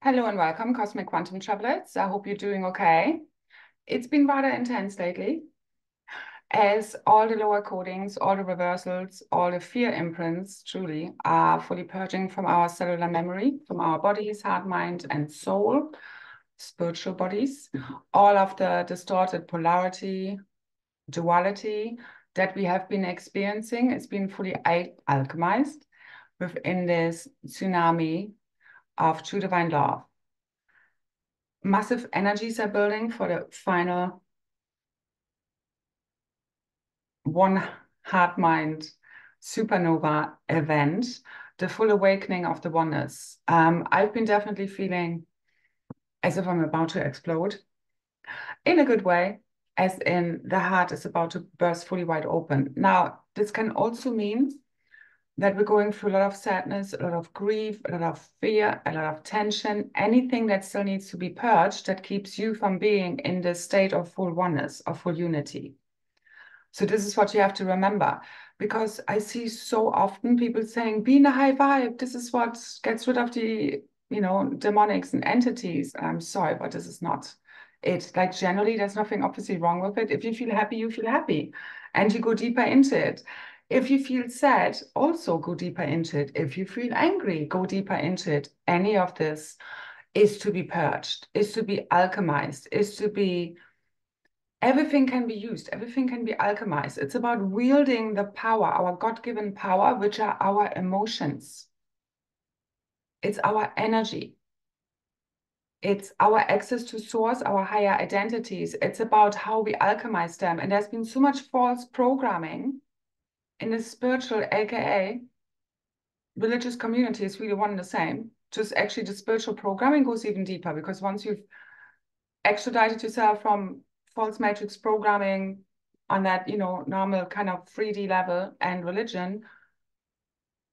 Hello and welcome, Cosmic Quantum Travelers. I hope you're doing okay. It's been rather intense lately, as all the lower codings, all the reversals, all the fear imprints truly are fully purging from our cellular memory, from our bodies, heart, mind, and soul, spiritual bodies, all of the distorted polarity, duality that we have been experiencing. It's been fully alchemized within this tsunami of true divine love. Massive energies are building for the final one heart mind supernova event, the full awakening of the oneness. I've been definitely feeling as if I'm about to explode in a good way, as in the heart is about to burst fully wide open. Now, this can also mean that we're going through a lot of sadness, a lot of grief, a lot of fear, a lot of tension, anything that still needs to be purged that keeps you from being in this state of full oneness, of full unity. So this is what you have to remember, because I see so often people saying, be in a high vibe. This is what gets rid of the, demonics and entities. I'm sorry, but this is not it. Like generally, there's nothing obviously wrong with it. If you feel happy, you feel happy and you go deeper into it. If you feel sad, also go deeper into it. If you feel angry, go deeper into it. Any of this is to be purged, is to be alchemized, is to be everything can be used, everything can be alchemized. It's about wielding the power, our God-given power, which are our emotions. It's our energy. It's our access to source, our higher identities. It's about how we alchemize them. And there's been so much false programming in the spiritual, aka religious community is really one and the same. Just actually the spiritual programming goes even deeper, because once you've extradited yourself from false matrix programming on that, normal kind of 3D level and religion,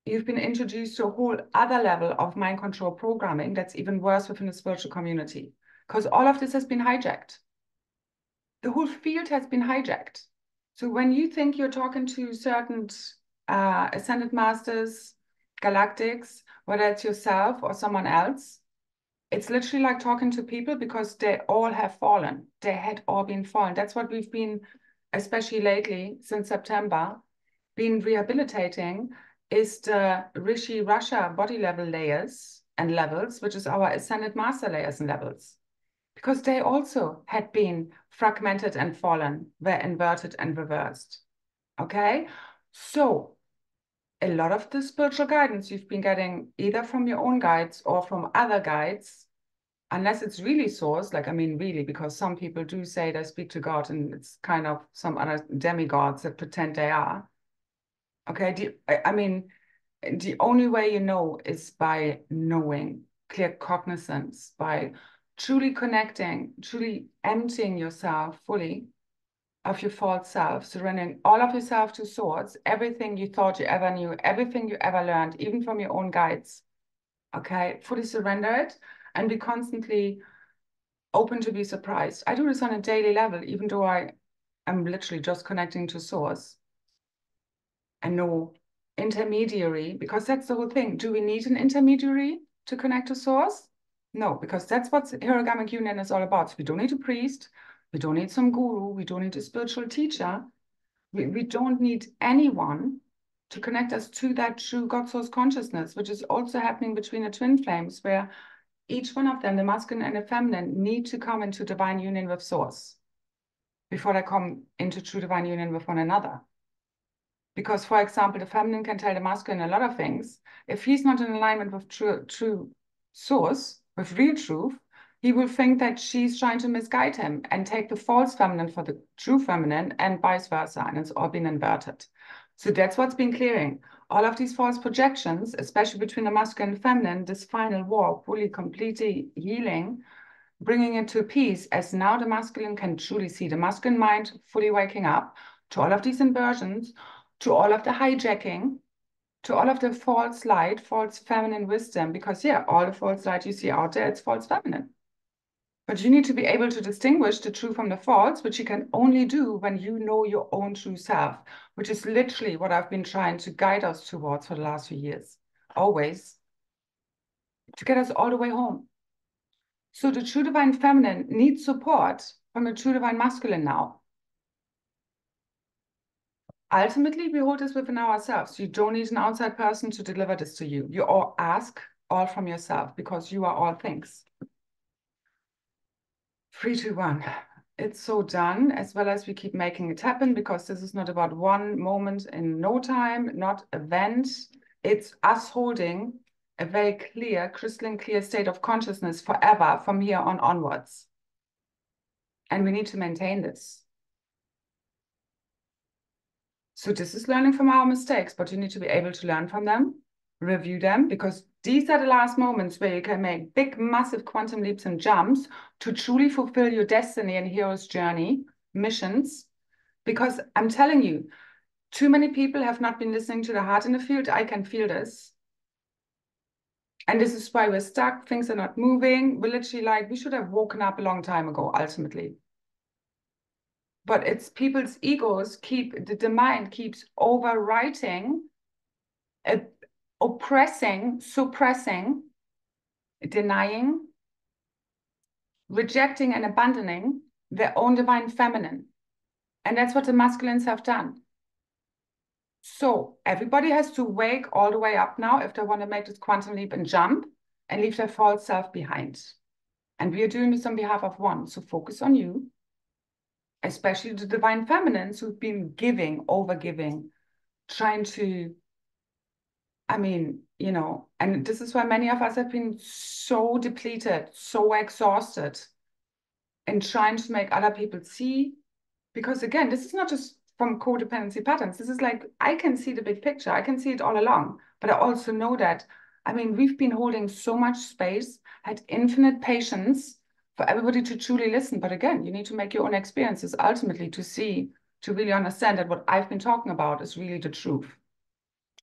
you've been introduced to a whole other level of mind control programming that's even worse within the spiritual community, because all of this has been hijacked. The whole field has been hijacked. So when you think you're talking to certain ascended masters, galactics, whether it's yourself or someone else, it's literally like talking to people, because they all have fallen. They had all been fallen. That's what we've been, especially lately, since September, been rehabilitating, is the Rishi Rasha body level layers and levels, which is our ascended master layers and levels. Because they also had been fragmented and fallen, were inverted and reversed. Okay? So a lot of the spiritual guidance you've been getting either from your own guides or from other guides, unless it's really sourced, like, I mean, really, because some people do say they speak to God and it's kind of some other demigods that pretend they are. Okay, the only way you know is by knowing, clear cognizance, by truly connecting, truly emptying yourself fully of your false self, surrendering all of yourself to source, everything you thought you ever knew, everything you ever learned, even from your own guides. Okay, fully surrender it and be constantly open to be surprised. I do this on a daily level, even though I am literally just connecting to source and no intermediary, because that's the whole thing. Do we need an intermediary to connect to source? No, because that's what origamic union is all about. So we don't need a priest, we don't need some guru, we don't need a spiritual teacher. We don't need anyone to connect us to that true God source consciousness, which is also happening between the twin flames, where each one of them, the masculine and the feminine, need to come into divine union with source before they come into true divine union with one another. Because, for example, the feminine can tell the masculine a lot of things. If he's not in alignment with true source, with real truth, he will think that she's trying to misguide him and take the false feminine for the true feminine and vice versa. And it's all been inverted. So that's what's been clearing. All of these false projections, especially between the masculine and feminine, this final war, fully, completely healing, bringing it to peace, as now the masculine can truly see the masculine mind fully waking up to all of these inversions, to all of the hijacking, to all of the false light, false feminine wisdom, because yeah, all the false light you see out there, it's false feminine. But you need to be able to distinguish the true from the false, which you can only do when you know your own true self, which is literally what I've been trying to guide us towards for the last few years, always, to get us all the way home. So the true divine feminine needs support from the true divine masculine now. Ultimately, we hold this within ourselves. You don't need an outside person to deliver this to you. You all ask all from yourself because you are all things. 3, 2, 1. It's so done, as well as we keep making it happen, because this is not about one moment in no time, not event. It's us holding a very clear, crystalline clear state of consciousness forever from here on onwards. And we need to maintain this. So this is learning from our mistakes, but you need to be able to learn from them, review them, because these are the last moments where you can make big, massive quantum leaps and jumps to truly fulfill your destiny and hero's journey, missions. Because I'm telling you, too many people have not been listening to the heart in the field. I can feel this. And this is why we're stuck. Things are not moving. We're literally like, we should have woken up a long time ago, ultimately. But it's people's egos the mind keeps overwriting, oppressing, suppressing, denying, rejecting and abandoning their own divine feminine. And that's what the masculines have done. So everybody has to wake all the way up now if they want to make this quantum leap and jump and leave their false self behind. And we are doing this on behalf of one. So focus on you, especially the divine feminines who've been giving, overgiving, trying to, I mean, you know, and this is why many of us have been so depleted, so exhausted in trying to make other people see. Because again, this is not just from codependency patterns. This is like, I can see the big picture. I can see it all along. But I also know that, I mean, we've been holding so much space, had infinite patience for everybody to truly listen. But again, you need to make your own experiences ultimately to see, to really understand that what I've been talking about is really the truth.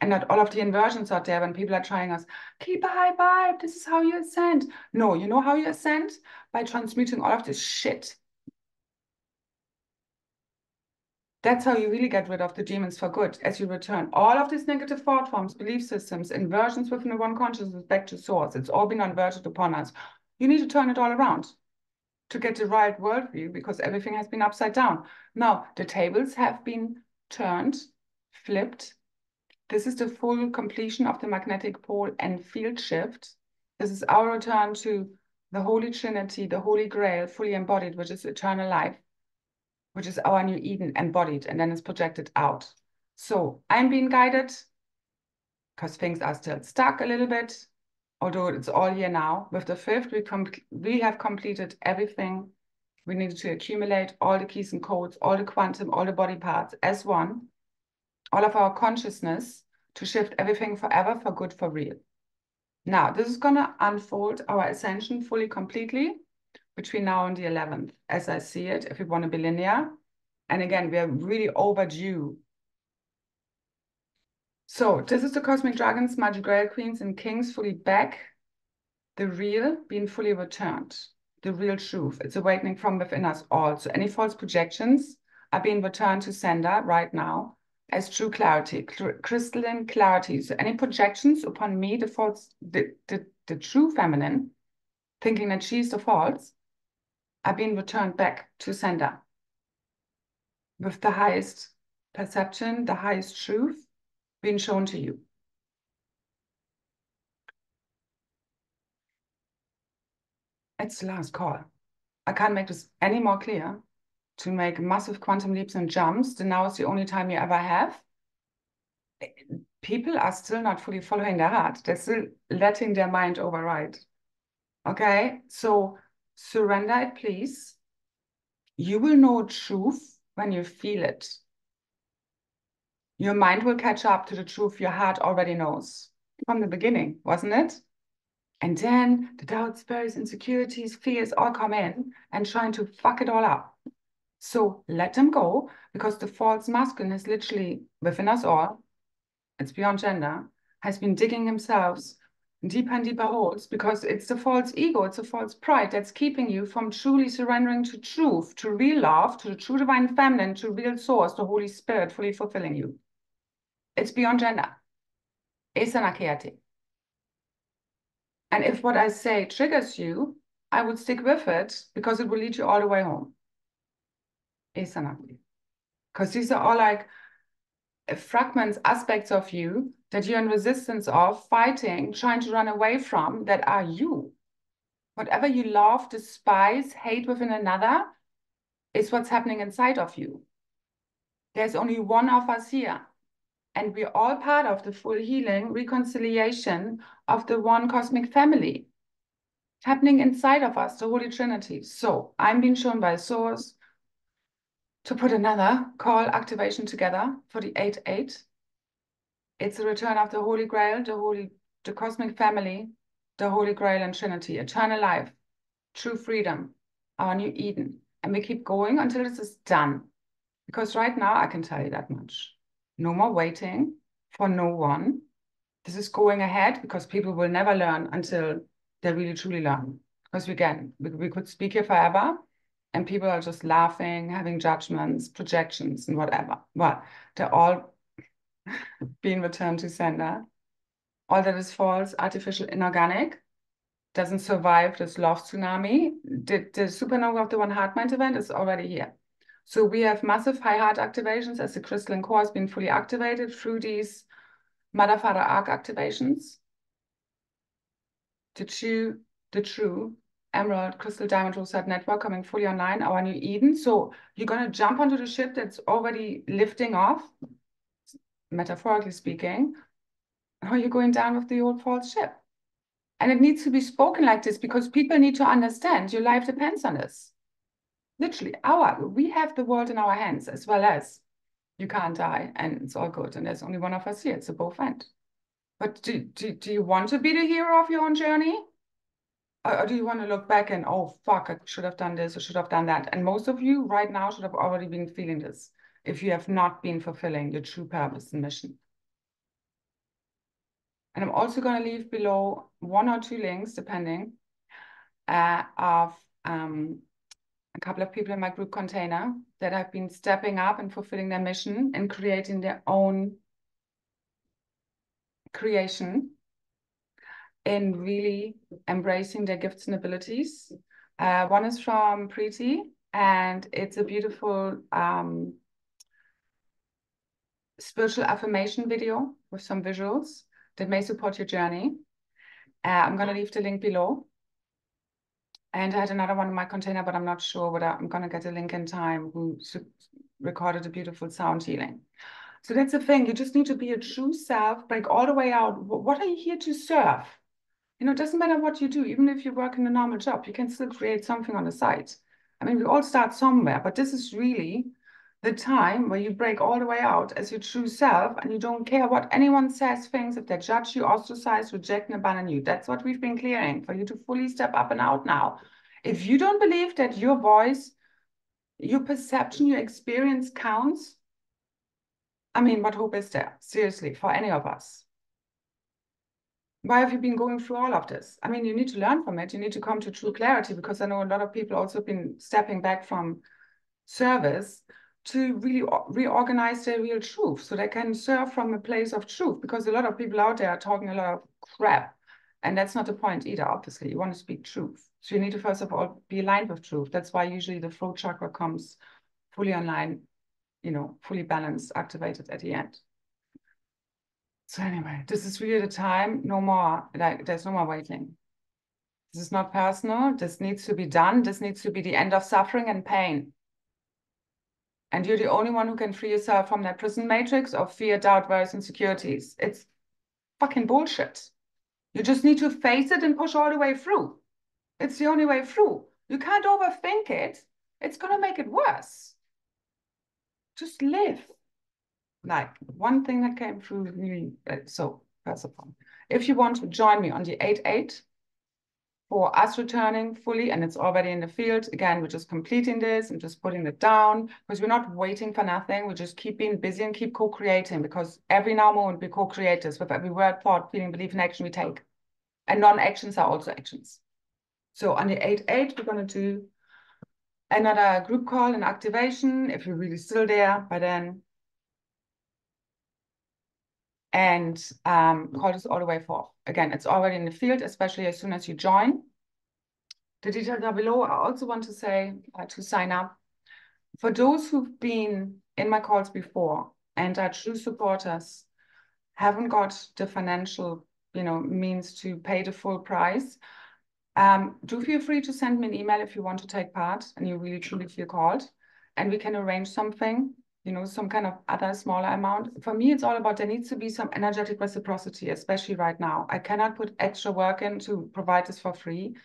And not all of the inversions out there when people are trying us, keep a high vibe, this is how you ascend. No, you know how you ascend? By transmuting all of this shit. That's how you really get rid of the demons for good, as you return all of these negative thought forms, belief systems, inversions within the one consciousness back to source. It's all been inverted upon us. You need to turn it all around to get the right worldview, because everything has been upside down. Now, the tables have been turned, flipped. This is the full completion of the magnetic pole and field shift. This is our return to the Holy Trinity, the Holy Grail, fully embodied, which is eternal life, which is our new Eden embodied, and then it's projected out. So I'm being guided because things are still stuck a little bit, although it's all here now. With the fifth, we have completed everything we needed to accumulate, all the keys and codes, all the quantum, all the body parts as one, all of our consciousness to shift everything forever, for good, for real. Now, this is going to unfold our ascension fully, completely between now and the 11th, as I see it, if we want to be linear. And again, we are really overdue. So this is the Cosmic Dragons, Magic Grail Queens and Kings fully back. The real being fully returned. The real truth. It's awakening from within us all. So any false projections are being returned to sender right now as true clarity, crystalline clarity. So any projections upon me, the true feminine, thinking that she's the false, are being returned back to sender with the highest perception, the highest truth being shown to you. It's the last call. I can't make this any more clear. To make massive quantum leaps and jumps, then now is the only time you ever have. People are still not fully following their heart. They're still letting their mind override. Okay, so surrender it, please. You will know truth when you feel it. Your mind will catch up to the truth your heart already knows from the beginning, wasn't it? And then the doubts, fears, insecurities, fears all come in and trying to fuck it all up. So let them go, because the false masculine is literally within us all. It's beyond gender, has been digging himself deeper and deeper holes, because it's the false ego, it's the false pride that's keeping you from truly surrendering to truth, to real love, to the true divine feminine, to real source, the Holy Spirit fully fulfilling you. It's beyond gender. It's an archetype. And if what I say triggers you, I would stick with it because it will lead you all the way home. Because these are all like fragments, aspects of you that you're in resistance of, fighting, trying to run away from, that are you. Whatever you love, despise, hate within another is what's happening inside of you. There's only one of us here. And we're all part of the full healing, reconciliation of the one cosmic family happening inside of us, the Holy Trinity. So I'm being shown by Source to put another call activation together for the 8-8. It's the return of the Holy Grail, the cosmic family, the Holy Grail and Trinity, eternal life, true freedom, our new Eden. And we keep going until this is done. Because right now, I can tell you that much. No more waiting for no one. This is going ahead because people will never learn until they really truly learn. Because we could speak here forever and people are just laughing, having judgments, projections, and whatever. Well, they're all being returned to sender. All that is false, artificial, inorganic, doesn't survive this love tsunami. The supernova of the One Heart Mind event is already here. So we have massive high heart activations as the crystalline core has been fully activated through these Mother Father Arc activations. The true Emerald Crystal Diamond Rosette Network coming fully online, our new Eden. So you're going to jump onto the ship that's already lifting off, metaphorically speaking, or you're going down with the old false ship. And it needs to be spoken like this because people need to understand your life depends on this. Literally, we have the world in our hands, as well as you can't die and it's all good. And there's only one of us here. It's a both end. But do you want to be the hero of your own journey? Or do you want to look back and, oh, fuck, I should have done this or should have done that? And most of you right now should have already been feeling this if you have not been fulfilling your true purpose and mission. And I'm also going to leave below 1 or 2 links, depending, of a couple of people in my group container that have been stepping up and fulfilling their mission and creating their own creation and really embracing their gifts and abilities. One is from Preeti, and it's a beautiful spiritual affirmation video with some visuals that may support your journey. I'm going to leave the link below. And I had another one in my container, but I'm not sure whether I'm going to get a link in time, who recorded a beautiful sound healing. So that's the thing. You just need to be your true self, break all the way out. What are you here to serve? You know, it doesn't matter what you do. Even if you work in a normal job, you can still create something on the side. I mean, we all start somewhere, but this is really the time where you break all the way out as your true self and you don't care what anyone says, thinks, if they judge you, ostracize, reject, and abandon you. That's what we've been clearing for you to fully step up and out now. If you don't believe that your voice, your perception, your experience counts, I mean, what hope is there, seriously, for any of us? Why have you been going through all of this? I mean, you need to learn from it. You need to come to true clarity, because I know a lot of people also have been stepping back from service to really reorganize their real truth so they can serve from a place of truth, because a lot of people out there are talking a lot of crap. And that's not the point either, obviously. You want to speak truth. So you need to, first of all, be aligned with truth. That's why usually the throat chakra comes fully online, you know, fully balanced, activated at the end. So anyway, this is really the time. No more, like, there's no more waiting. This is not personal. This needs to be done. This needs to be the end of suffering and pain. And you're the only one who can free yourself from that prison matrix of fear, doubt, worries, insecurities. It's fucking bullshit. You just need to face it and push all the way through. It's the only way through. You can't overthink it. It's going to make it worse. Just live. Like, one thing that came through really, so first of all, if you want to join me on the 8-8 for us returning fully, and it's already in the field, again, we're just completing this and just putting it down, because we're not waiting for nothing. We just keep being busy and keep co-creating, because every now moment we co-create this with every word, thought, feeling, belief, and action we take. And non-actions are also actions. So on the 8-8, we're going to do another group call and activation, if you're really still there by then. And call this all the way forth. Again, it's already in the field, especially as soon as you join. The details are below. I also want to say to sign up. For those who've been in my calls before and are true supporters, haven't got the financial, means to pay the full price, do feel free to send me an email if you want to take part and you really truly feel called, and we can arrange something, some kind of other smaller amount. For me, it's all about there needs to be some energetic reciprocity, especially right now. I cannot put extra work in to provide this for free.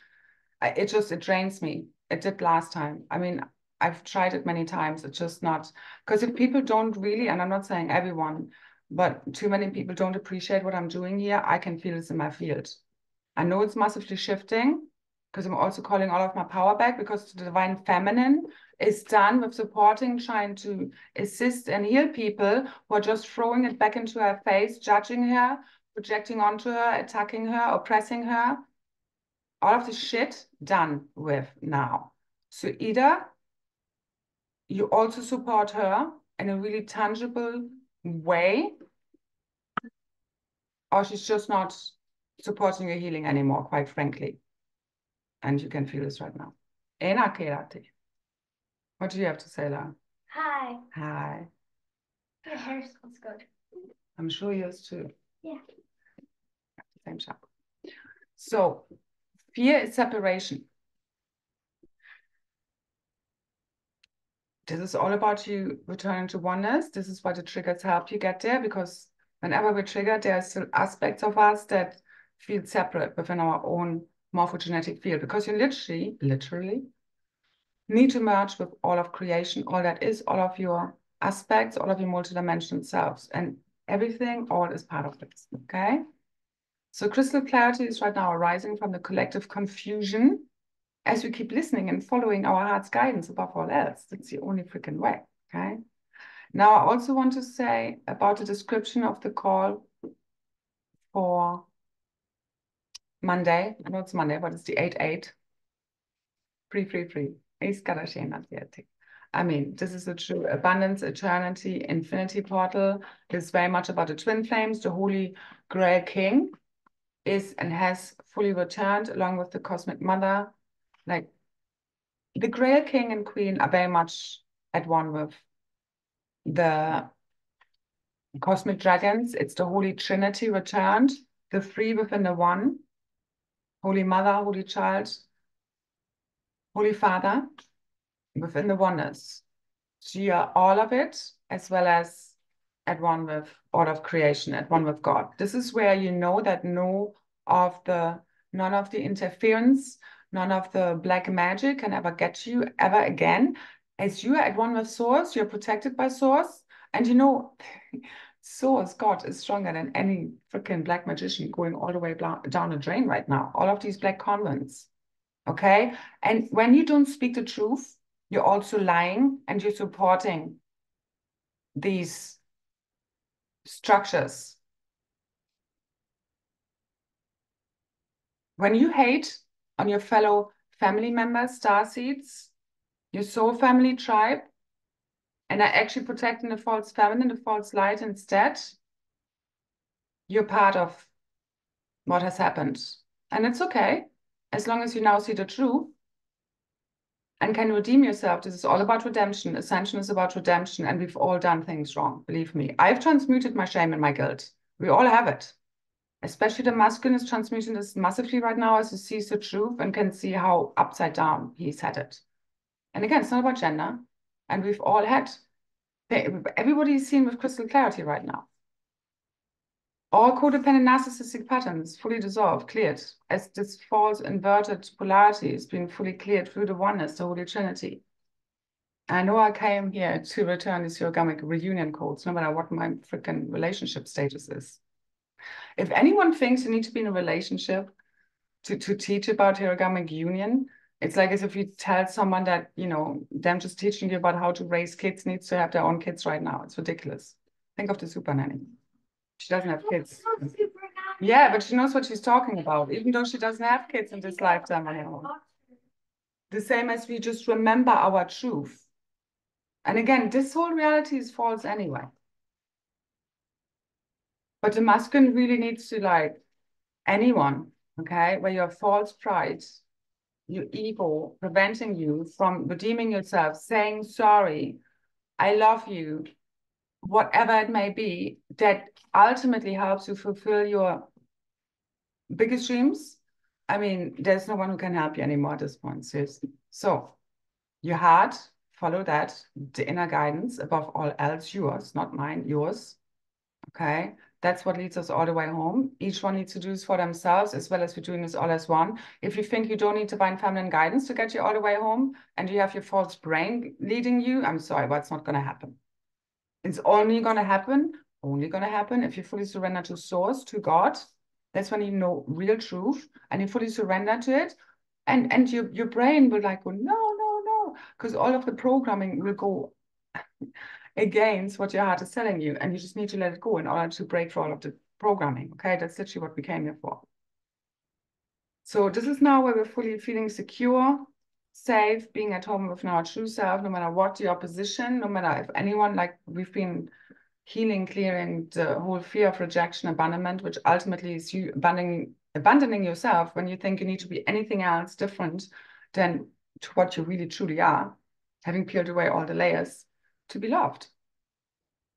It drains me. It did last time. I mean, I've tried it many times. It's just not, because if people don't really, and I'm not saying everyone, but too many people don't appreciate what I'm doing here, I can feel this in my field. I know it's massively shifting because I'm also calling all of my power back, because the divine feminine is done with supporting, trying to assist and heal people who are just throwing it back into her face, judging her, projecting onto her, attacking her, oppressing her. All of this shit done with now. So either you also support her in a really tangible way, or she's just not supporting your healing anymore, quite frankly. And you can feel this right now. What do you have to say, Lara? Hi. Hi. Your hair smells good. I'm sure yours too. Yeah. Same job. So, fear is separation. This is all about you returning to oneness. This is why the triggers help you get there, because whenever we're triggered, there are still aspects of us that feel separate within our own morphogenetic field, because you literally need to merge with all of creation, all that is, all of your aspects, all of your multidimensional selves, and everything, all is part of this, okay? So crystal clarity is right now arising from the collective confusion as we keep listening and following our heart's guidance above all else. That's the only freaking way, okay? Now, I also want to say about the description of the call for Monday. I know it's Monday, but it's the 8-8. Free. I mean, this is a true abundance, eternity, infinity portal. It's very much about the twin flames. The Holy Grail King is and has fully returned along with the Cosmic Mother. Like, the Grail King and Queen are very much at one with the Cosmic Dragons. It's the Holy Trinity returned, the three within the one. Holy Mother, Holy Child, Holy Father within the oneness. So you are all of it, as well as at one with all of creation, at one with God. This is where you know that none of the interference, none of the black magic can ever get you ever again. As you are at one with Source, you're protected by Source. And Source, God, is stronger than any freaking black magician going all the way down the drain right now. All of these black convents. Okay? And when you don't speak the truth, you're also lying and you're supporting these structures. When you hate on your fellow family members, starseeds, your soul family tribe, and are actually protecting the false feminine, the false light instead, you're part of what has happened. And it's okay, as long as you now see the truth and can redeem yourself. This is all about redemption. Ascension is about redemption, and we've all done things wrong, believe me. I've transmuted my shame and my guilt. We all have it. Especially the masculine is transmuting this massively right now as he sees the truth and can see how upside down he's headed. And again, it's not about gender. And we've all had, everybody is seen with crystal clarity right now. All codependent narcissistic patterns fully dissolved, cleared, as this false inverted polarity is being fully cleared through the oneness, the Holy Trinity. I know I came here to return these origamic reunion codes, no matter what my freaking relationship status is. If anyone thinks you need to be in a relationship to teach about origamic union, it's like as if you tell someone that, them just teaching you about how to raise kids needs to have their own kids right now. It's ridiculous. Think of the super nanny. She doesn't have kids. Yeah, but she knows what she's talking about, even though she doesn't have kids in this lifetime anymore. The same as we just remember our truth. And again, this whole reality is false anyway. But the masculine really needs to, like, anyone, okay, where you have false pride, your ego preventing you from redeeming yourself, saying sorry, I love you, whatever it may be, that ultimately helps you fulfill your biggest dreams, I mean, there's no one who can help you anymore at this point, seriously. So your heart, follow that, the inner guidance, above all else, yours, not mine, yours. Okay, that's what leads us all the way home. Each one needs to do this for themselves, as well as we're doing this all as one. If you think you don't need divine feminine guidance to get you all the way home, and you have your false brain leading you, I'm sorry, but it's not going to happen. It's only going to happen if you fully surrender to source, to God. That's when you know real truth and you fully surrender to it. And your brain will like go, no, no, no, because all of the programming will go against what your heart is telling you. And you just need to let it go in order to break through all of the programming. Okay, that's literally what we came here for. So this is now where we're fully feeling secure, safe, being at home with our true self, no matter what the opposition, no matter if anyone, like we've been healing, clearing the whole fear of rejection, abandonment, which ultimately is you abandoning yourself when you think you need to be anything else different than to what you really truly are, having peeled away all the layers to be loved.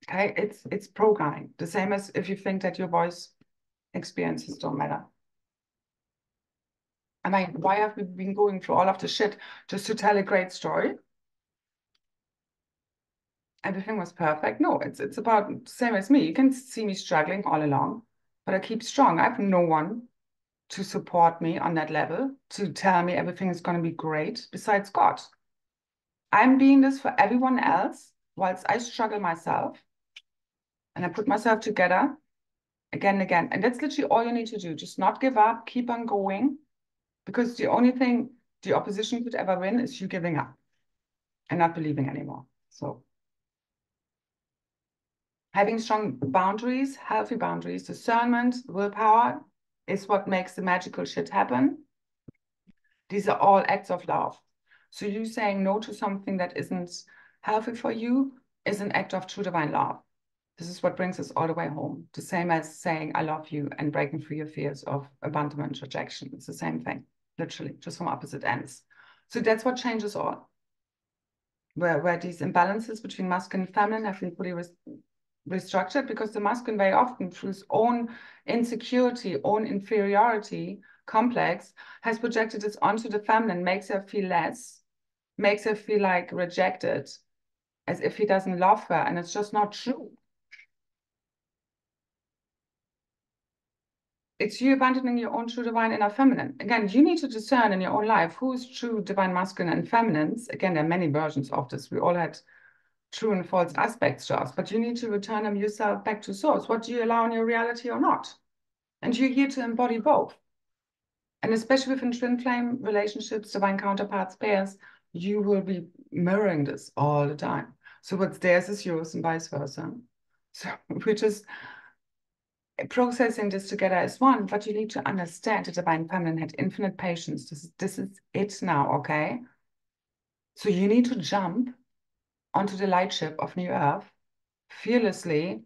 Okay, it's programming. The same as if you think that your voice experiences don't matter. I mean, why have we been going through all of the shit just to tell a great story? Everything was perfect. No, it's about the same as me. You can see me struggling all along, but I keep strong. I have no one to support me on that level, to tell me everything is going to be great besides God. I'm being this for everyone else whilst I struggle myself and I put myself together again and again. And that's literally all you need to do. Just not give up, keep on going, because the only thing the opposition could ever win is you giving up and not believing anymore. So having strong boundaries, healthy boundaries, discernment, willpower is what makes the magical shit happen. These are all acts of love. So you saying no to something that isn't healthy for you is an act of true divine love. This is what brings us all the way home. The same as saying I love you and breaking through your fears of abandonment, rejection. It's the same thing, literally, just from opposite ends. So that's what changes all. Where these imbalances between masculine and feminine have been fully restructured, because the masculine very often, through his own insecurity, own inferiority complex, has projected this onto the feminine, makes her feel less, makes her feel like rejected, as if he doesn't love her, and it's just not true. It's you abandoning your own true divine inner feminine. Again, you need to discern in your own life who's true divine masculine and feminines. Again, there are many versions of this. We all had true and false aspects to us, but you need to return them yourself back to source. What do you allow in your reality or not? And you're here to embody both. And especially within twin flame relationships, divine counterparts, pairs, you will be mirroring this all the time. So what's theirs is yours and vice versa. So we're just processing this together as one, but you need to understand the divine feminine had infinite patience. This is it now, okay? So you need to jump onto the light ship of New Earth fearlessly.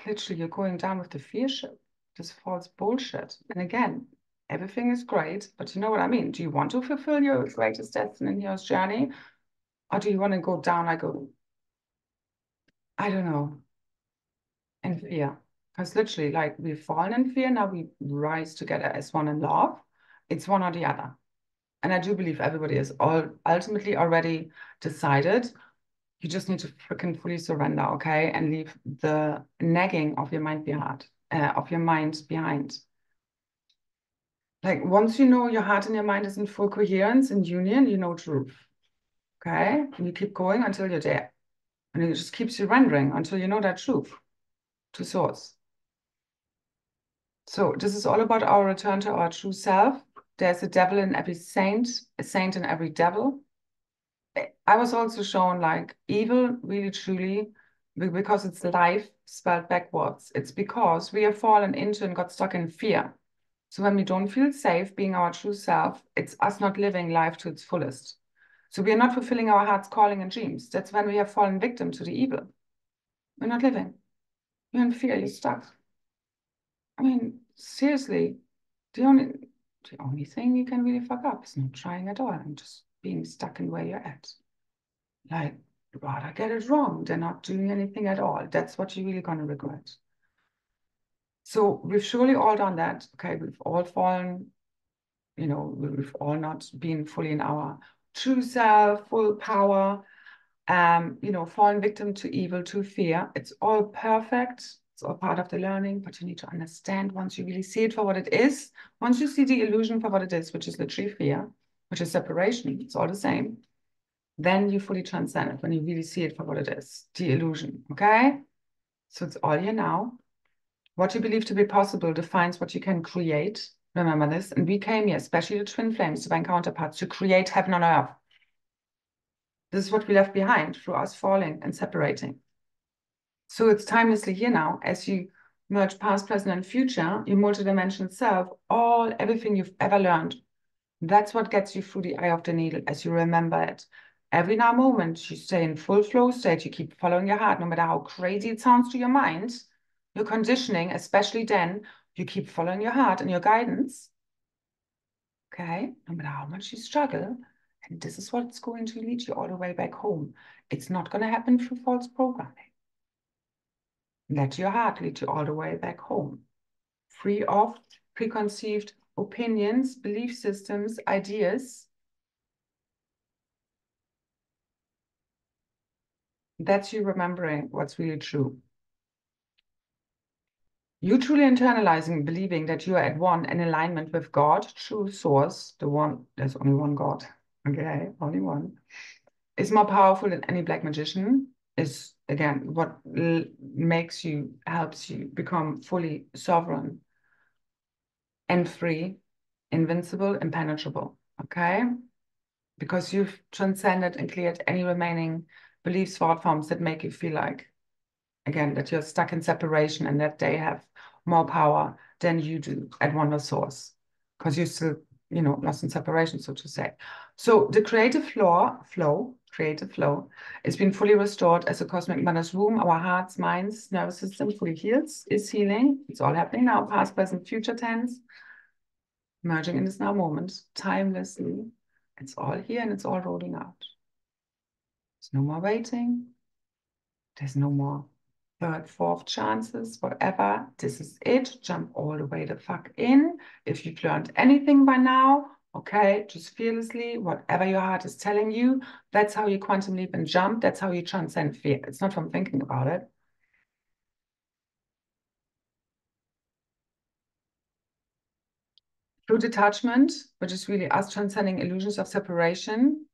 Literally, you're going down with the fear ship, this false bullshit. And again, everything is great, but you know what I mean? Do you want to fulfill your greatest destiny in your journey? Or do you want to go down like a, I don't know, in fear? Because literally, like, we've fallen in fear, now we rise together as one in love. It's one or the other. And I do believe everybody is all ultimately already decided. You just need to freaking fully surrender, okay? And leave the nagging of your mind behind. Like, once you know your heart and your mind is in full coherence and union, you know truth, okay? And you keep going until you're there. And you just keep surrendering until you know that truth to source. So this is all about our return to our true self. There's a devil in every saint, a saint in every devil. I was also shown like evil, really, truly, because it's life spelled backwards. It's because we have fallen into and got stuck in fear. So when we don't feel safe being our true self, it's us not living life to its fullest. So we are not fulfilling our heart's calling and dreams. That's when we have fallen victim to the evil. We're not living. You're in fear, you're stuck. I mean, seriously, the only The only thing you can really fuck up is not trying at all and just being stuck in where you're at. Like, rather get it wrong than not doing anything at all. That's what you're really going to regret. So we've surely all done that. Okay, we've all fallen, we've all not been fully in our true self, full power, fallen victim to evil, to fear. It's all perfect. It's all part of the learning, but you need to understand once you really see it for what it is, once you see the illusion for what it is, which is literally fear, which is separation, it's all the same, then you fully transcend it when you really see it for what it is, the illusion, okay? So it's all here now. What you believe to be possible defines what you can create. Remember this. And we came here, especially the twin flames, divine counterparts, to create heaven on earth. This is what we left behind through us falling and separating. So it's timelessly here now, as you merge past, present, and future, your multidimensional self, everything you've ever learned. That's what gets you through the eye of the needle as you remember it. Every now moment, you stay in full flow state, you keep following your heart, no matter how crazy it sounds to your mind, your conditioning, especially then, you keep following your heart and your guidance. Okay, no matter how much you struggle, and this is what's going to lead you all the way back home. It's not going to happen through false programming. Let your heart lead you all the way back home, free of preconceived opinions, belief systems, ideas. That's you remembering what's really true. You truly internalizing, believing that you are at one in alignment with God, true source, the one, there's only one God, okay, only one, is more powerful than any black magician, is, again, what makes you, helps you become fully sovereign and free, invincible, impenetrable, okay? Because you've transcended and cleared any remaining beliefs, thought forms that make you feel like, again, that you're stuck in separation and that they have more power than you do at one source, because you're still, lost in separation, so to say. So the creative flow is being fully restored as a cosmic mother's womb. Our hearts, minds, nervous system fully heals, is healing. It's all happening now, past, present, future tense, merging in this now moment, timelessly. It's all here and it's all rolling out. There's no more waiting. There's no more third, fourth chances, whatever. This is it. Jump all the way the fuck in. If you've learned anything by now, okay, just fearlessly, whatever your heart is telling you, that's how you quantum leap and jump. That's how you transcend fear. It's not from thinking about it. Through detachment, which is really us transcending illusions of separation,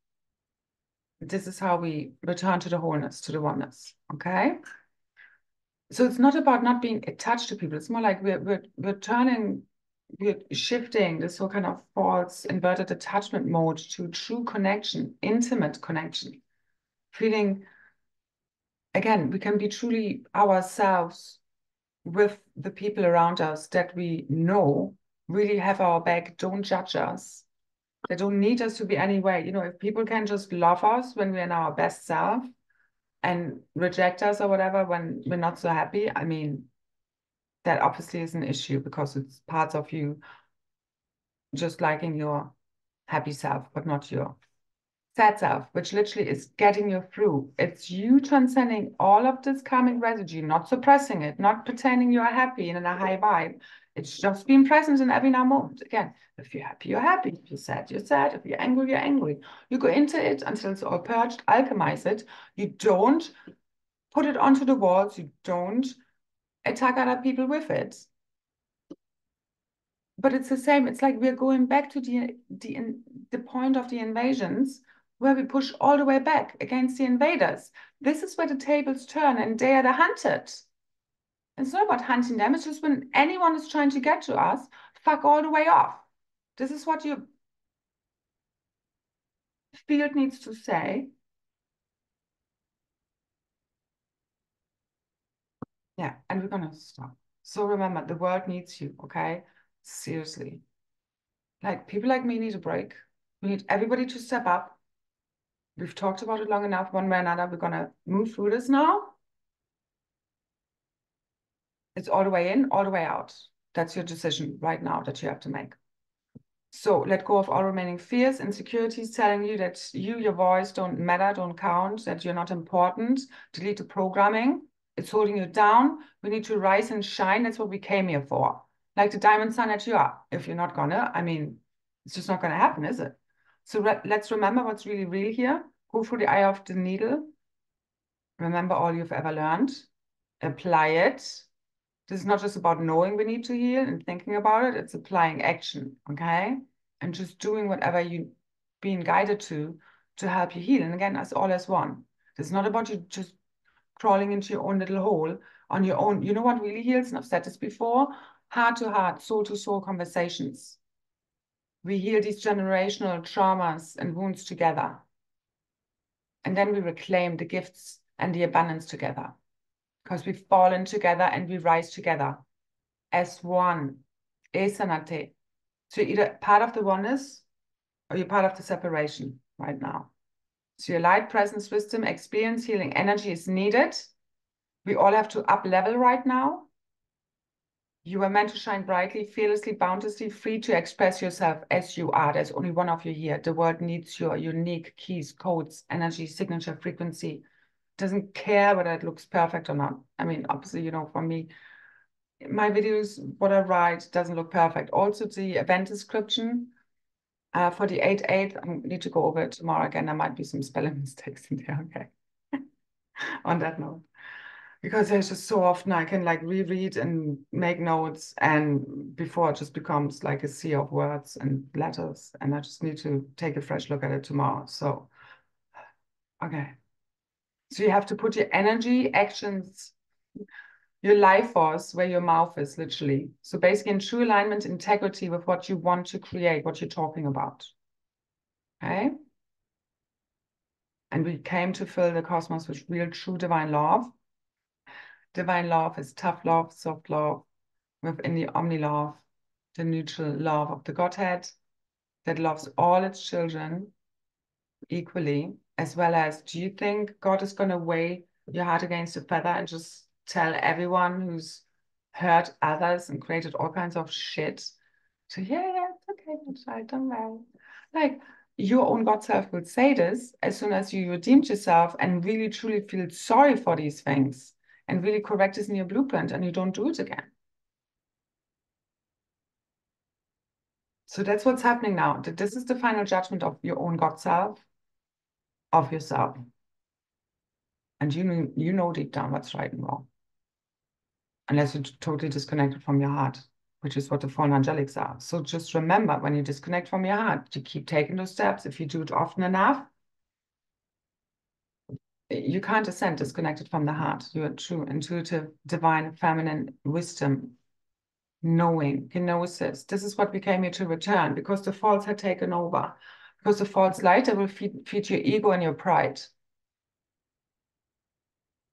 this is how we return to the wholeness, to the oneness, okay? So it's not about not being attached to people. It's more like we're shifting this whole kind of false inverted attachment mode to true connection, intimate connection. Feeling, again, we can be truly ourselves with the people around us that we know really have our back, don't judge us. They don't need us to be any way. If people can just love us when we're in our best self and reject us or whatever when we're not so happy, I mean, that obviously is an issue because it's parts of you just liking your happy self, but not your sad self, which literally is getting you through. It's you transcending all of this karmic residue, not suppressing it, not pretending you are happy and in a high vibe. It's just being present in every now moment. Again, if you're happy, you're happy. If you're sad, you're sad. If you're angry, you're angry. You go into it until it's all purged, alchemize it. You don't put it onto the walls. You don't attack other people with it. But it's the same. It's like we're going back to the point of the invasions where we push all the way back against the invaders. This is where the tables turn and they are the hunted. It's not about hunting them. It's just when anyone is trying to get to us, fuck all the way off. This is what your field needs to say. Yeah, and we're going to stop. So remember, the world needs you, okay? Seriously. Like, people like me need a break. We need everybody to step up. We've talked about it long enough, one way or another. We're going to move through this now. It's all the way in, all the way out. That's your decision right now that you have to make. So let go of all remaining fears, insecurities, telling you that you, your voice don't matter, don't count, that you're not important. Delete the programming. It's holding you down. We need to rise and shine. That's what we came here for. Like the diamond sun that you are. If you're not gonna, I mean, it's just not gonna happen, is it? So let's remember what's really real here. Go through the eye of the needle. Remember all you've ever learned. Apply it. This is not just about knowing we need to heal and thinking about it. It's applying action, okay? And just doing whatever you being guided to help you heal. And again, as all as one. It's not about you just crawling into your own little hole on your own. You know what really heals? And I've said this before, heart to heart, soul to soul conversations. We heal these generational traumas and wounds together. And then we reclaim the gifts and the abundance together. Because we've fallen together and we rise together as one. Esanate. So you're either part of the oneness or you're part of the separation right now. So your light, presence, wisdom, experience, healing energy is needed. We all have to up level right now. You are meant to shine brightly, fearlessly, boundlessly, free to express yourself as you are. There's only one of you here. The world needs your unique keys, codes, energy, signature, frequency. Doesn't care whether it looks perfect or not. I mean, obviously, you know, for me, my videos, what I write doesn't look perfect. Also, the event description for the 8/8, I need to go over it tomorrow again. There might be some spelling mistakes in there, okay? On that note. Because there's just so often I can like reread and make notes, and before it just becomes like a sea of words and letters, and I just need to take a fresh look at it tomorrow. So, okay. So you have to put your energy, actions, your life force where your mouth is, literally. So basically in true alignment, integrity with what you want to create, what you're talking about. Okay? And we came to fill the cosmos with real, true divine love. Divine love is tough love, soft love, within the omni love, the neutral love of the Godhead that loves all its children equally, as well as, do you think God is going to weigh your heart against a feather and just tell everyone who's hurt others and created all kinds of shit? So yeah, it's okay, my child, don't worry. Like, your own God self will say this as soon as you redeemed yourself and really truly feel sorry for these things and really correct this in your blueprint and you don't do it again. So that's what's happening now. This is the final judgment of your own God self, of yourself. And you know deep down what's right and wrong. Unless you're totally disconnected from your heart, which is what the fallen angelics are. So just remember, when you disconnect from your heart, you keep taking those steps. If you do it often enough, you can't ascend disconnected from the heart. You are true, intuitive, divine, feminine wisdom, knowing, gnosis. This is what we came here to return, because the false had taken over. Because the false light, they will feed your ego and your pride.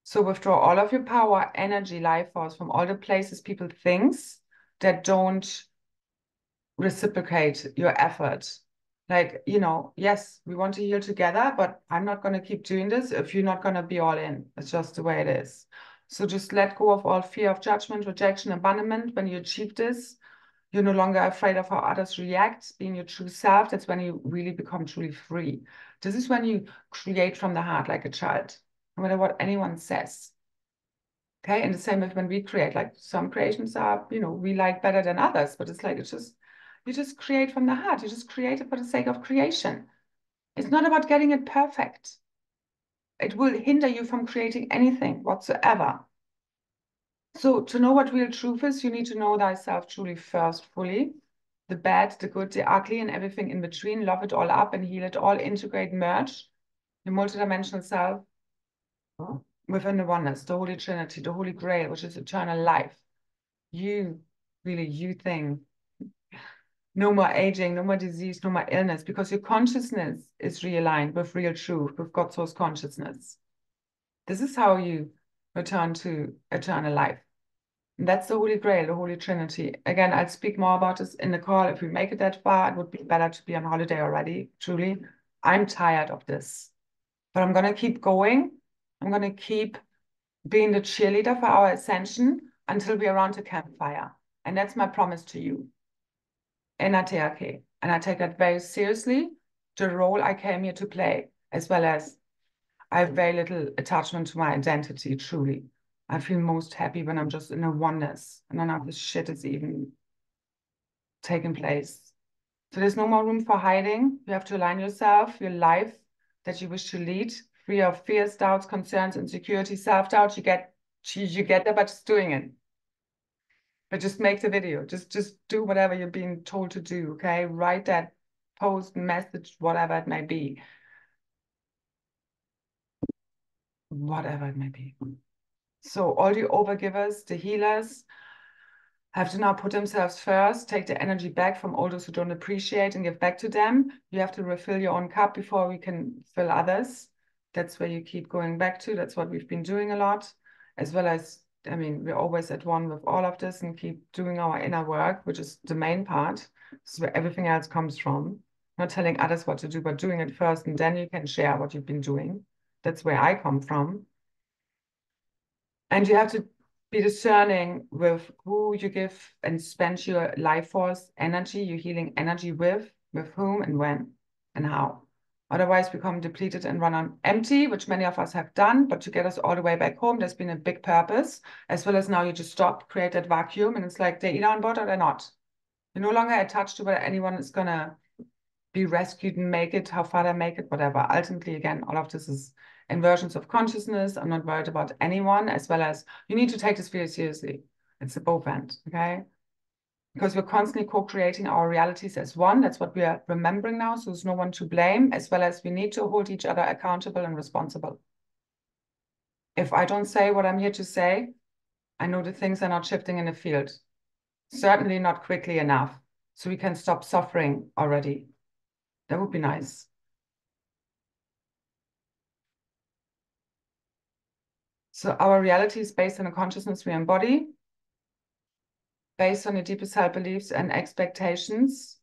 So withdraw all of your power, energy, life force from all the places, people, things that don't reciprocate your effort. Like, you know, yes, we want to heal together, but I'm not going to keep doing this if you're not going to be all in. It's just the way it is. So just let go of all fear of judgment, rejection, abandonment. When you achieve this, you're no longer afraid of how others react, being your true self. That's when you really become truly free. This is when you create from the heart like a child, no matter what anyone says. Okay, and the same with when we create, like some creations are, you know, we like better than others, but it's like, you just create from the heart. You just create it for the sake of creation. It's not about getting it perfect. It will hinder you from creating anything whatsoever. So to know what real truth is, you need to know thyself truly first, fully. The bad, the good, the ugly, and everything in between. Love it all up and heal it all. Integrate, merge your multidimensional self within the oneness, the Holy Trinity, the Holy Grail, which is eternal life. You, really, you thing. No more aging, no more disease, no more illness, because your consciousness is realigned with real truth, with God's source consciousness. This is how you return to eternal life. And that's the Holy Grail, the Holy Trinity. Again, I'll speak more about this in the call. If we make it that far, it would be better to be on holiday already, truly. I'm tired of this, but I'm going to keep going. I'm going to keep being the cheerleader for our ascension until we're around the campfire. And that's my promise to you. Enateake. And I take that very seriously, the role I came here to play, as well as I have very little attachment to my identity, truly. I feel most happy when I'm just in a oneness and none of this shit is even taking place. So there's no more room for hiding. You have to align yourself, your life that you wish to lead, free of fears, doubts, concerns, insecurity, self-doubt. You get there by just doing it. But just make the video. Just do whatever you're being told to do, okay? Write that post, message, whatever it may be. Whatever it may be. So all the overgivers, the healers, have to now put themselves first, take the energy back from all those who don't appreciate and give back to them. You have to refill your own cup before we can fill others. That's where you keep going back to. That's what we've been doing a lot, as well as, I mean, we're always at one with all of this and keep doing our inner work, which is the main part. This is where everything else comes from. Not telling others what to do, but doing it first, and then you can share what you've been doing. That's where I come from. And you have to be discerning with who you give and spend your life force energy, your healing energy with whom and when and how. Otherwise, become depleted and run on empty, which many of us have done, but to get us all the way back home, there's been a big purpose, as well as now you just stop, create that vacuum, and it's like they're either on board or they're not. You're no longer attached to whether anyone is gonna be rescued and make it, how far they make it, whatever. Ultimately, again, all of this is inversions of consciousness. I'm not worried about anyone, as well as you need to take this very seriously. It's a both end, okay? Because we're constantly co-creating our realities as one. That's what we are remembering now. So there's no one to blame, as well as we need to hold each other accountable and responsible. If I don't say what I'm here to say, I know the things are not shifting in the field. Certainly not quickly enough. So we can stop suffering already. That would be nice. So our reality is based on the consciousness we embody, based on your deepest held beliefs and expectations.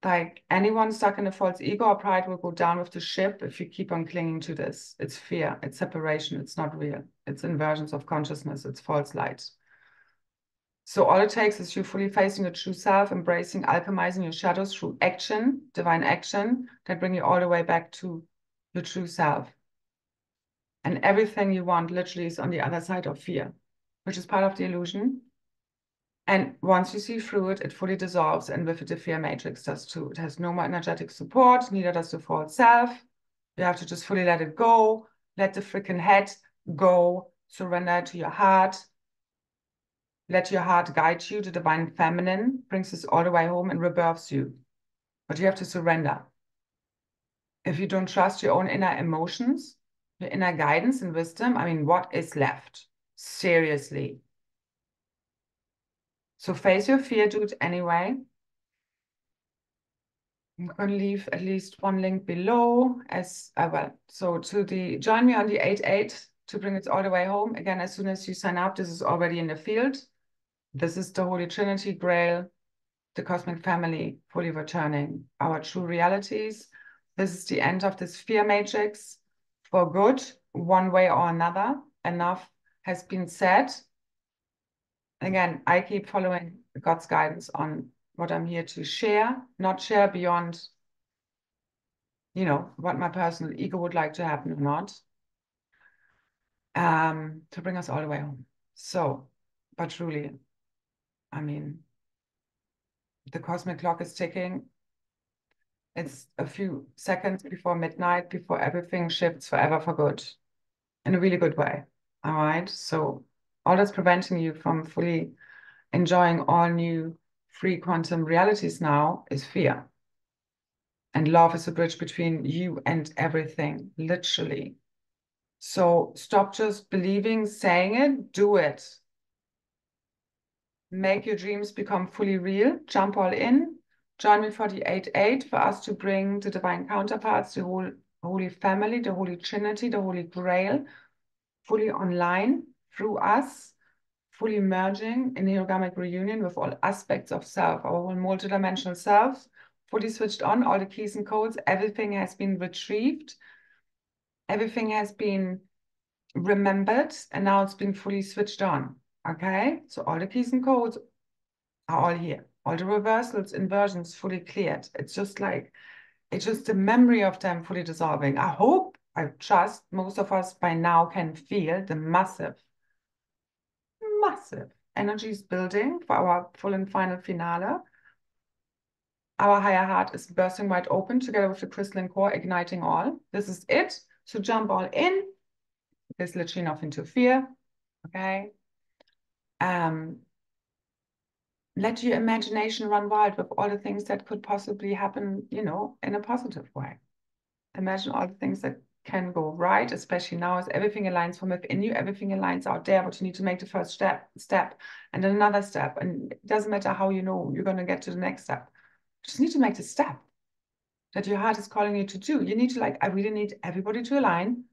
Like anyone stuck in a false ego or pride will go down with the ship if you keep on clinging to this. It's fear, it's separation, it's not real. It's inversions of consciousness, it's false light. So all it takes is you fully facing your true self, embracing, alchemizing your shadows through action, divine action, that bring you all the way back to your true self. And everything you want literally is on the other side of fear, which is part of the illusion. And once you see through it, it fully dissolves. And with it, the fear matrix does too. It has no more energetic support, neither does the false self. You have to just fully let it go. Let the freaking head go. Surrender to your heart. Let your heart guide you. The divine feminine brings this all the way home and rebirths you. But you have to surrender. If you don't trust your own inner emotions, your inner guidance and wisdom, I mean, what is left? Seriously. So face your fear, do it anyway. I'm going to leave at least one link below as well. So join me on the 8/8 to bring it all the way home. Again, as soon as you sign up, this is already in the field. This is the Holy Trinity, Grail, the cosmic family, fully returning our true realities. This is the end of this fear matrix for good, one way or another. Enough has been said. Again, I keep following God's guidance on what I'm here to share, not share beyond, what my personal ego would like to happen or not, to bring us all the way home. So, but truly, I mean, the cosmic clock is ticking. It's a few seconds before midnight, before everything shifts forever for good, in a really good way. All right. So all that's preventing you from fully enjoying all new free quantum realities now is fear. And love is a bridge between you and everything, literally. So stop just believing, saying it, do it. Make your dreams become fully real. Jump all in. Join me for the 8/8 for us to bring the divine counterparts, the whole Holy Family, the Holy Trinity, the Holy Grail, fully online through us, fully merging in orgamic reunion with all aspects of self, our whole multidimensional self, fully switched on, all the keys and codes, everything has been retrieved, everything has been remembered, and now it's been fully switched on, okay? So all the keys and codes are all here, all the reversals, inversions fully cleared. It's just the memory of them fully dissolving. I trust most of us by now can feel the massive energies building for our full and final finale. Our higher heart is bursting wide open together with the crystalline core, igniting all. This is it. So jump all in. There's literally nothing to fear. Okay. Let your imagination run wild with all the things that could possibly happen, you know, in a positive way. Imagine all the things that can go right, especially now as everything aligns from within you, everything aligns out there, but you need to make the first step and then another step. And it doesn't matter how you know you're going to get to the next step. You just need to make the step that your heart is calling you to do. You need to I really need everybody to align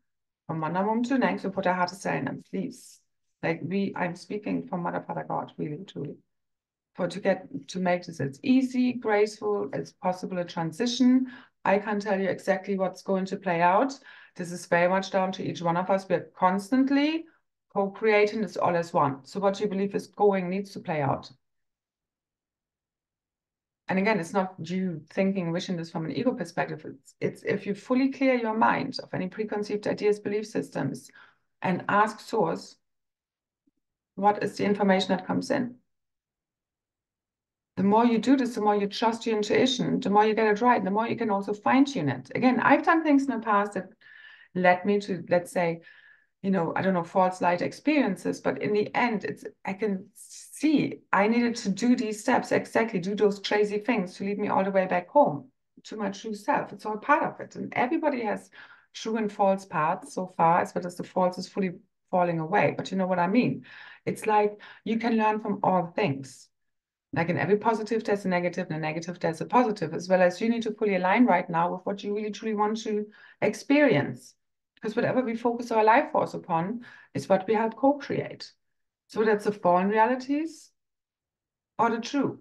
from one moment to the next with what our heart is saying. And please, I'm speaking from Mother, Father, God, really, truly. To make this as easy, graceful as possible a transition. I can't tell you exactly what's going to play out. This is very much down to each one of us. We're constantly co-creating this all as one. So what you believe is going needs to play out. And again, it's not you thinking, wishing this from an ego perspective. It's if you fully clear your mind of any preconceived ideas, belief systems, and ask source, what is the information that comes in? The more you do this, the more you trust your intuition, the more you get it right, the more you can also fine-tune it. Again, I've done things in the past that led me to, let's say, you know, I don't know, false light experiences, but in the end, I can see I needed to do these steps, exactly, do those crazy things to lead me all the way back home to my true self. It's all part of it. And everybody has true and false paths so far, as well as the false is fully falling away. But you know what I mean? It's like you can learn from all things. Like in every positive, there's a negative, and a negative, there's a positive, as well as you need to fully align right now with what you really truly want to experience. Because whatever we focus our life force upon is what we help co-create. So that's the fallen realities or the true.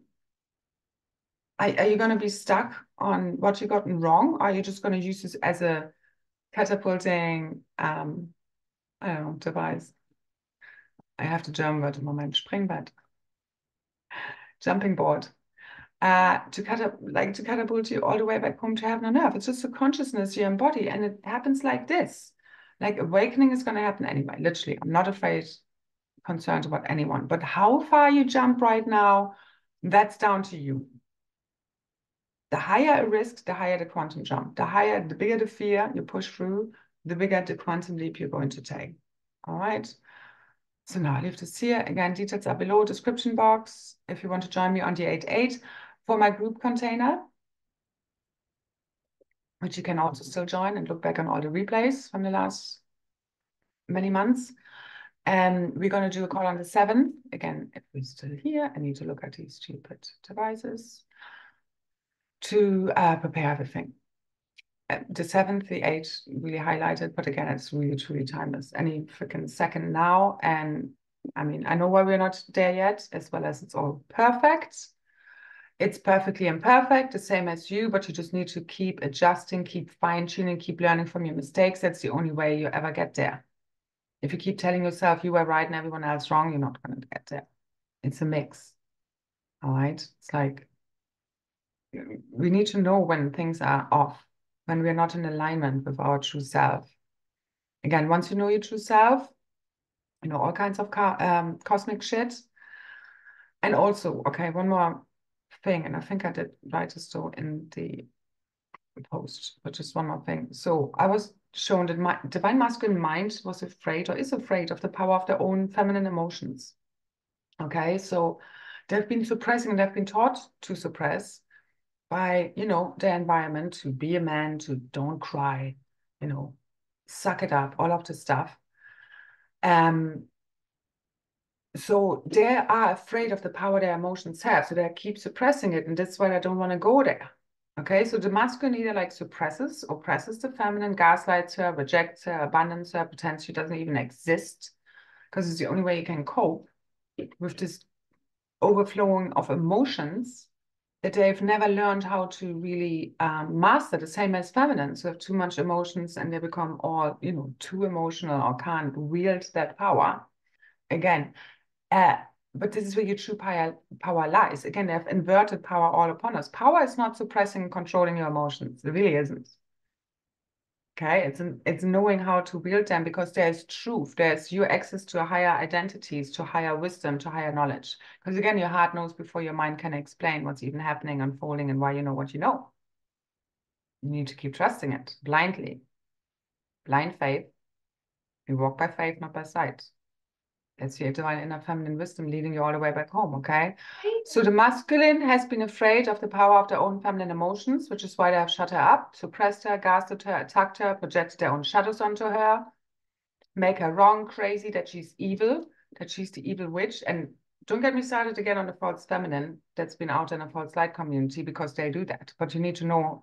Are you going to be stuck on what you gotten wrong? Or are you just going to use this as a catapulting, I don't know, device? I have the German word im Moment, Springbrett. Jumping board. To catapult you all the way back home to heaven on earth. It's just a consciousness you embody, and it happens like this. Like awakening is going to happen anyway, literally. I'm not concerned about anyone, but how far you jump right now, that's down to you. The higher a risk, the higher the quantum jump. The bigger the fear you push through, the bigger the quantum leap you're going to take. All right. So now I leave this here. Again, details are below, description box. If you want to join me on the 8/8 for my group container, which you can also still join and look back on all the replays from the last many months. And we're going to do a call on the 7th. Again, if we're still here, I need to look at these stupid devices to prepare everything. The 7th, the 8th really highlighted, but again, it's really truly timeless. Any freaking second now. And I mean, I know why we're not there yet, as well as it's all perfect. It's perfectly imperfect, the same as you, but you just need to keep adjusting, keep fine-tuning, keep learning from your mistakes. That's the only way you ever get there. If you keep telling yourself you were right and everyone else wrong, you're not going to get there. It's a mix. All right? It's like we need to know when things are off, when we're not in alignment with our true self. Again, once you know your true self, you know all kinds of cosmic shit. And also, okay, one more thing, and I think I did write this though in the post, but just one more thing. So I was shown that my divine masculine mind was afraid or is afraid of the power of their own feminine emotions. Okay, so they've been suppressing, they've been taught to suppress by, you know, their environment, to be a man, to don't cry, you know, suck it up, all of this stuff. So they are afraid of the power their emotions have, so they keep suppressing it, and that's why I don't want to go there. Okay, so the masculine either like suppresses, oppresses the feminine, gaslights her, rejects her, abandons her, pretends she doesn't even exist, because it's the only way you can cope with this overflowing of emotions that they've never learned how to really master, the same as feminine. So have too much emotions and they become all, you know, too emotional or can't wield that power. Again, But this is where your true power lies. Again, they have inverted power all upon us. Power is not suppressing and controlling your emotions. It really isn't. Okay, it's knowing how to wield them, because there's truth. There's your access to higher identities, to higher wisdom, to higher knowledge. Because again, your heart knows before your mind can explain what's even happening, unfolding, and why you know what you know. You need to keep trusting it blindly. Blind faith. You walk by faith, not by sight. That's your divine inner feminine wisdom leading you all the way back home, okay? So the masculine has been afraid of the power of their own feminine emotions, which is why they have shut her up, suppressed her, gaslit her, attacked her, projected their own shadows onto her, make her wrong, crazy, that she's evil, that she's the evil witch. And don't get me started again on the false feminine that's been out in a false light community, because they do that. But you need to know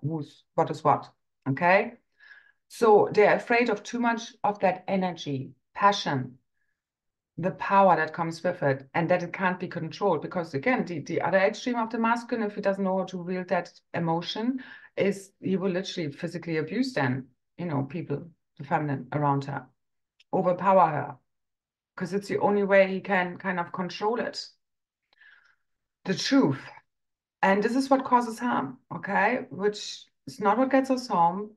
what is what, okay? So they're afraid of too much of that energy, passion, the power that comes with it, and that it can't be controlled. Because again, the other extreme of the masculine, if he doesn't know how to wield that emotion, is he will literally physically abuse them, people, the feminine around her, overpower her, because it's the only way he can kind of control it. The truth. And this is what causes harm, okay? Which is not what gets us home.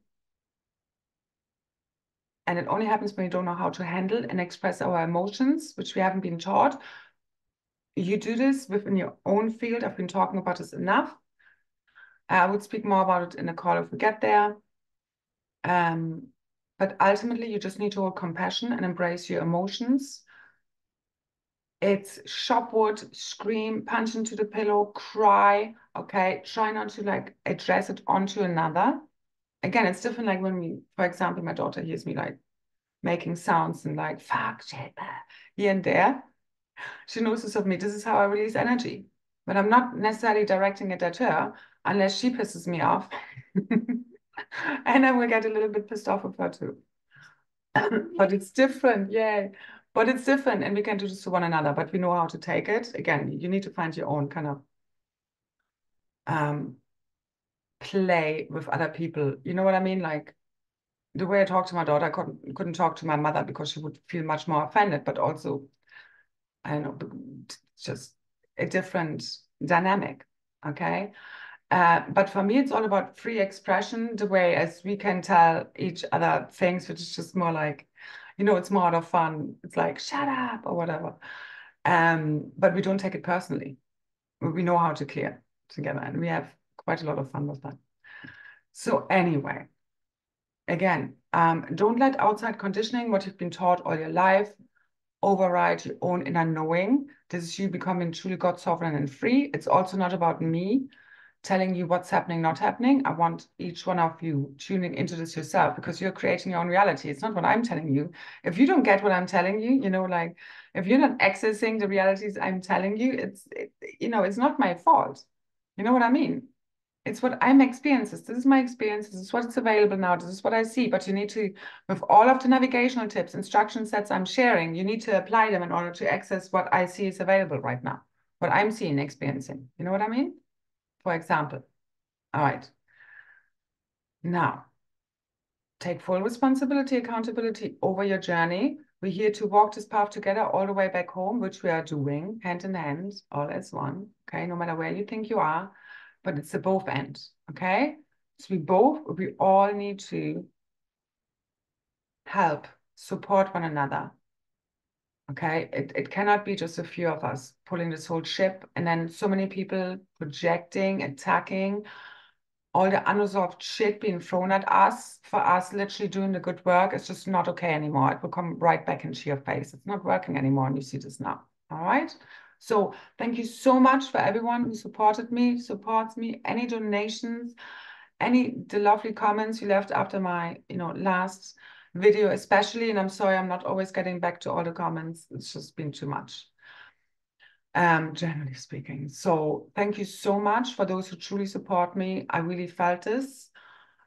And it only happens when we don't know how to handle and express our emotions, which we haven't been taught. You do this within your own field. I've been talking about this enough. I would speak more about it in a call if we get there. But ultimately, you just need to hold compassion and embrace your emotions. It's chop wood, scream, punch into the pillow, cry, okay? Try not to address it onto another. Again, it's different like when we, for example, my daughter hears me making sounds and fuck, shit, here and there. She knows this of me. This is how I release energy. But I'm not necessarily directing it at her unless she pisses me off. And I will get a little bit pissed off with her too. But it's different, yay. But it's different, and we can do this to one another, but we know how to take it. Again, you need to find your own kind of play with other people. You know what I mean? Like the way I talk to my daughter, I couldn't talk to my mother because she would feel much more offended, but also, I don't know, it's just a different dynamic, okay? But for me, it's all about free expression, the way as we can tell each other things, which is just more like, it's more out of fun. It's like, shut up or whatever. But we don't take it personally. We know how to clear together, and we have quite a lot of fun with that. So anyway, again, don't let outside conditioning, what you've been taught all your life, override your own inner knowing. This is you becoming truly God sovereign and free. It's also not about me telling you what's happening, not happening. I want each one of you tuning into this yourself, because you're creating your own reality. It's not what I'm telling you. If you don't get what I'm telling you, if you're not accessing the realities I'm telling you, it's not my fault. You know what I mean? It's what I'm experiencing. This is my experience. This is what's available now. This is what I see. But you need to, with all of the navigational tips, instruction sets I'm sharing, you need to apply them in order to access what I see is available right now, what I'm seeing, experiencing. You know what I mean? For example. All right. Now, take full responsibility, accountability over your journey. We're here to walk this path together all the way back home, which we are doing hand in hand, all as one. Okay, no matter where you think you are, but it's a both end. Okay, so we all need to help, support one another. Okay, it cannot be just a few of us pulling this whole ship, and then so many people projecting, attacking, all the unresolved shit being thrown at us for us literally doing the good work. It's just not okay anymore. It will come right back into your face. It's not working anymore, and you see this now. All right. So thank you so much for everyone who supports me, any donations, the lovely comments you left after my, last video, especially. And I'm sorry, I'm not always getting back to all the comments. It's just been too much. Generally speaking. So thank you so much for those who truly support me. I really felt this,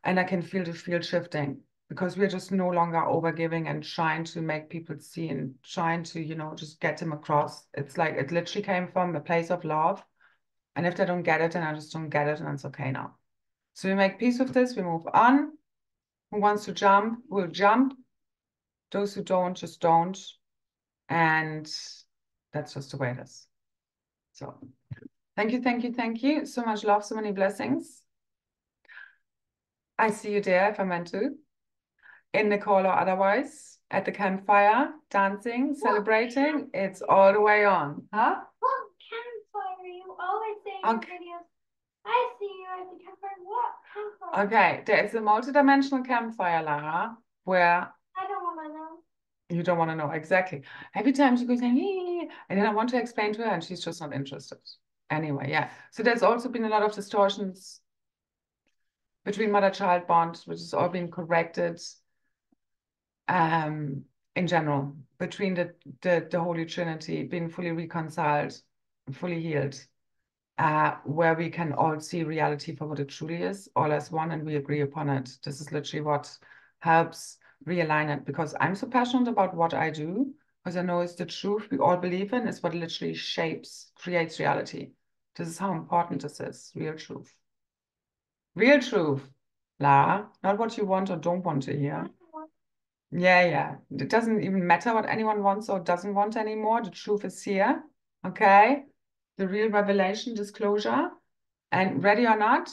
and I can feel the field shifting, because we're just no longer overgiving and trying to make people see and trying to, just get them across. It's like it literally came from a place of love. And if they don't get it, then I just don't get it, and it's okay now. So we make peace with this, we move on. Who wants to jump will jump. Those who don't, just don't. And that's just the way it is. So thank you, thank you, thank you. So much love, so many blessings. I see you there if I meant to. In the call or otherwise, at the campfire, dancing, celebrating. It's all the way on. Huh? What campfire? You always say in your videos, I see you at the campfire. What campfire? Okay, there is a multidimensional campfire, Lara, where I don't want to know. you don't want to know. Exactly. Every time she goes, and then I want to explain to her, and she's just not interested. Anyway, yeah. So there's also been a lot of distortions between mother-child bond, which is all being corrected in general, between the Holy Trinity being fully reconciled, fully healed, where we can all see reality for what it truly is, all as one, and we agree upon it. This is literally what helps realign it, because I'm so passionate about what I do, because I know it's the truth we all believe in, is what literally shapes, creates reality. This is how important this is, real truth. Real truth, Lara, not what you want or don't want to hear. Yeah. It doesn't even matter what anyone wants or doesn't want anymore. The truth is here, okay? The real revelation, disclosure, and ready or not,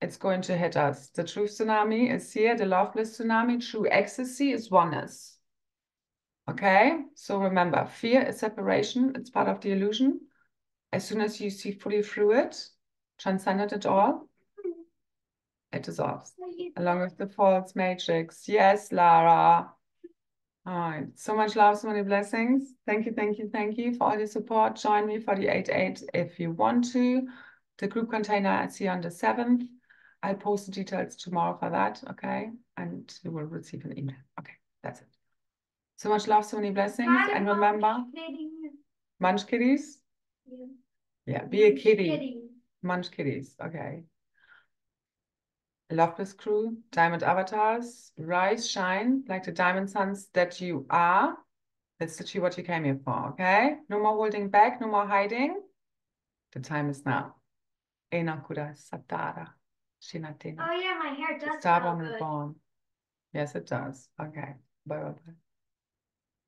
it's going to hit us. The truth tsunami is here. The love bliss tsunami, true ecstasy is oneness. Okay? So remember, fear is separation. It's part of the illusion. As soon as you see fully through it, transcended it all, it dissolves. Along with the false matrix. Yes, Lara. All right. So much love, so many blessings. Thank you, thank you, thank you for all your support. Join me for the 8-8 if you want to. The group container I see on the 7th. I'll post the details tomorrow for that, okay? And you will receive an email. Okay, that's it. So much love, so many blessings. And remember, munch kitties? Yeah, be a kitty. Munch kitties, okay. Loveless crew, diamond avatars, rise, shine like the diamond suns that you are. That's literally what you came here for, okay? No more holding back, no more hiding. The time is now. Enakura Satara. Shinatena. Oh yeah, my hair does Star smell born good. reborn. Yes, it does. Okay. Bye bye.